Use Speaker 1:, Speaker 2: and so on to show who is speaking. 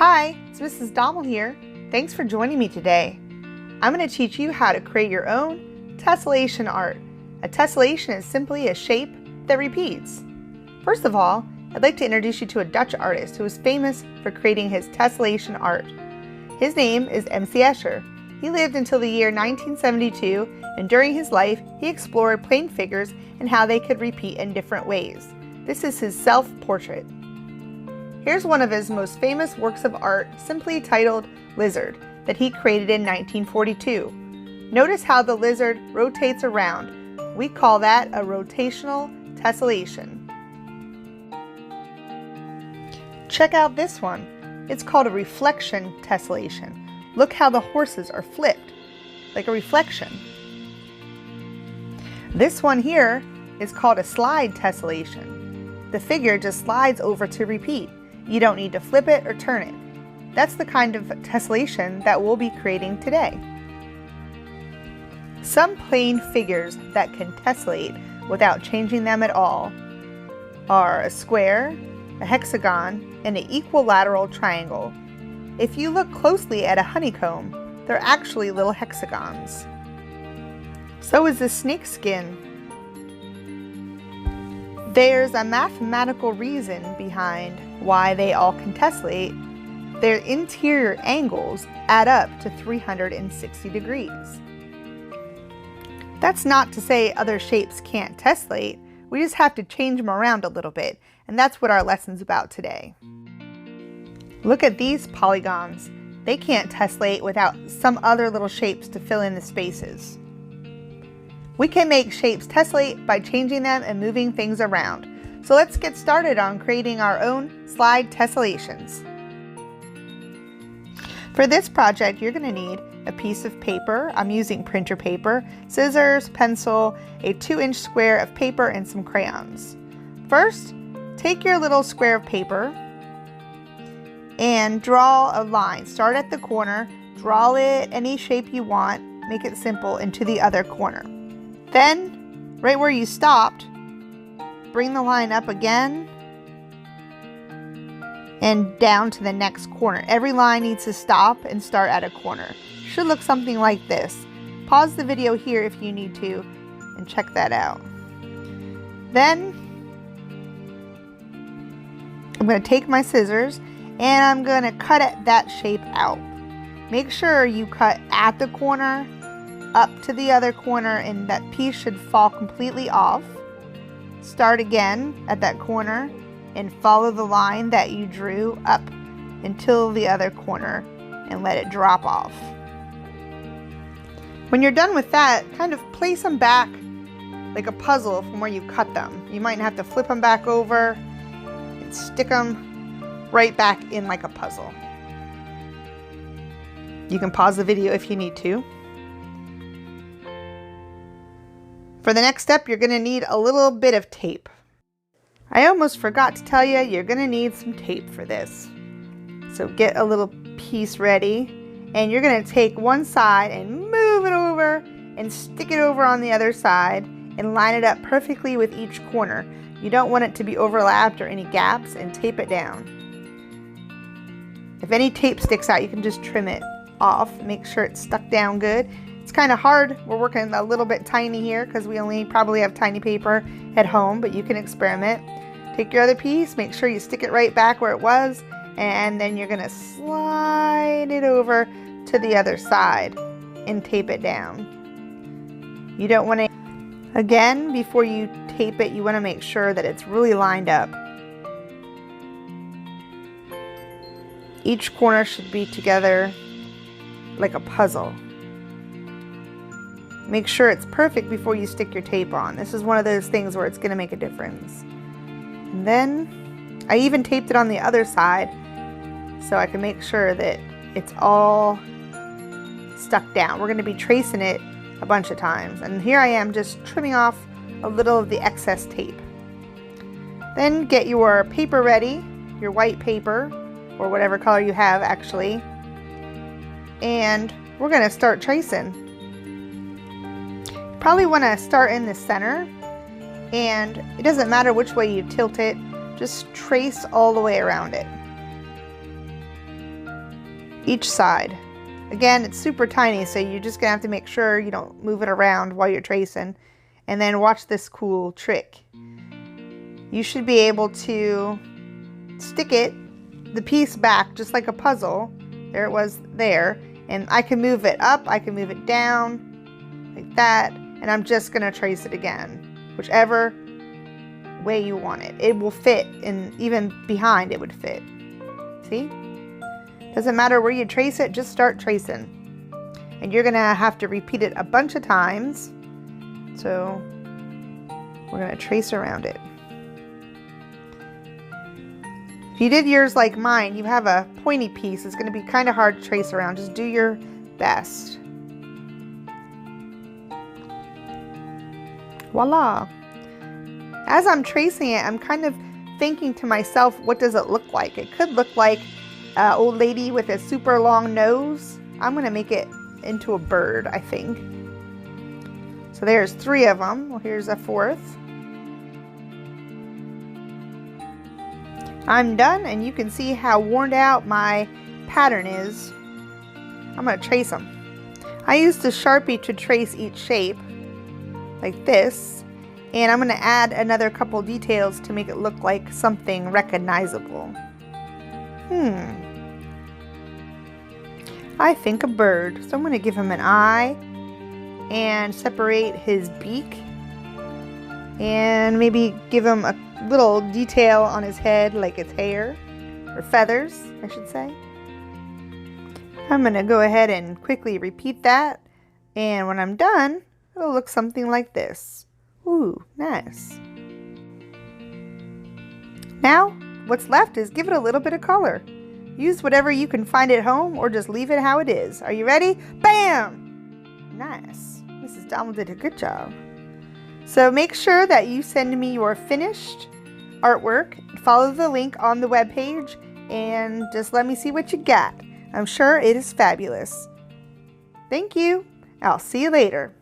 Speaker 1: Hi, it's Mrs. Dommel here. Thanks for joining me today. I'm going to teach you how to create your own tessellation art. A tessellation is simply a shape that repeats. First of all, I'd like to introduce you to a Dutch artist who is famous for creating his tessellation art. His name is MC Escher. He lived until the year 1972, and during his life, he explored plane figures and how they could repeat in different ways. This is his self-portrait. Here's one of his most famous works of art, simply titled Lizard, that he created in 1942. Notice how the lizard rotates around. We call that a rotational tessellation. Check out this one. It's called a reflection tessellation. Look how the horses are flipped, like a reflection. This one here is called a slide tessellation. The figure just slides over to repeat. You don't need to flip it or turn it. That's the kind of tessellation that we'll be creating today. Some plane figures that can tessellate without changing them at all are a square, a hexagon, and an equilateral triangle. If you look closely at a honeycomb, they're actually little hexagons. So is the snake skin. There's a mathematical reason behind why they all can tessellate. Their interior angles add up to 360 degrees. That's not to say other shapes can't tessellate. We just have to change them around a little bit, and that's what our lesson's about today. Look at these polygons. They can't tessellate without some other little shapes to fill in the spaces. We can make shapes tessellate by changing them and moving things around. So let's get started on creating our own slide tessellations. For this project, you're going to need a piece of paper. I'm using printer paper, scissors, pencil, a 2-inch square of paper, and some crayons. First, take your little square of paper and draw a line. Start at the corner, draw it any shape you want, make it simple, into the other corner. Then, right where you stopped, bring the line up again and down to the next corner. Every line needs to stop and start at a corner. Should look something like this. Pause the video here if you need to and check that out. Then, I'm going to take my scissors and I'm going to cut that shape out. Make sure you cut at the corner, up to the other corner, and that piece should fall completely off. Start again at that corner and follow the line that you drew up until the other corner and let it drop off. When you're done with that, kind of place them back like a puzzle from where you cut them. You might have to flip them back over and stick them right back in like a puzzle. You can pause the video if you need to. For the next step, you're going to need a little bit of tape. I almost forgot to tell you, you're going to need some tape for this. So get a little piece ready, and you're going to take one side and move it over and stick it over on the other side and line it up perfectly with each corner. You don't want it to be overlapped or any gaps, and tape it down. If any tape sticks out, you can just trim it off. Make sure it's stuck down good. It's kind of hard. We're working a little bit tiny here because we only probably have tiny paper at home, but you can experiment. Take your other piece, make sure you stick it right back where it was, and then you're going to slide it over to the other side and tape it down. You don't want to, again, before you tape it, you want to make sure that it's really lined up. Each corner should be together like a puzzle. Make sure it's perfect before you stick your tape on. This is one of those things where it's going to make a difference. And then I even taped it on the other side so I can make sure that it's all stuck down. We're going to be tracing it a bunch of times. And here I am just trimming off a little of the excess tape. Then get your paper ready, your white paper, or whatever color you have actually. And we're going to start tracing. Probably want to start in the center, and it doesn't matter which way you tilt it, just trace all the way around it. each side. Again, it's super tiny, so you're just gonna have to make sure you don't move it around while you're tracing. And then watch this cool trick. You should be able to stick the piece back just like a puzzle. There it was there. And I can move it up, I can move it down, like that. And I'm just gonna trace it again. Whichever way you want it. It will fit, and even behind it would fit. See? Doesn't matter where you trace it, just start tracing. And you're gonna have to repeat it a bunch of times. So we're gonna trace around it. If you did yours like mine, you have a pointy piece, it's gonna be kind of hard to trace around. Just do your best. Voila. As I'm tracing it, I'm kind of thinking to myself, what does it look like? It could look like an old lady with a super long nose. I'm gonna make it into a bird, I think. So there's 3 of them. Well, here's a 4th. I'm done, and you can see how worn out my pattern is. I'm gonna trace them. I used a Sharpie to trace each shape, like this, and I'm gonna add another couple details to make it look like something recognizable. I think a bird. So I'm gonna give him an eye and separate his beak and maybe give him a little detail on his head, like its hair or feathers, I should say. I'm gonna go ahead and quickly repeat that, and when I'm done, it'll look something like this. Ooh, nice. Now, what's left is give it a little bit of color. Use whatever you can find at home, or just leave it how it is. Are you ready? Bam! Nice. Mrs. Donald did a good job. So make sure that you send me your finished artwork. Follow the link on the webpage and just let me see what you got. I'm sure it is fabulous. Thank you. I'll see you later.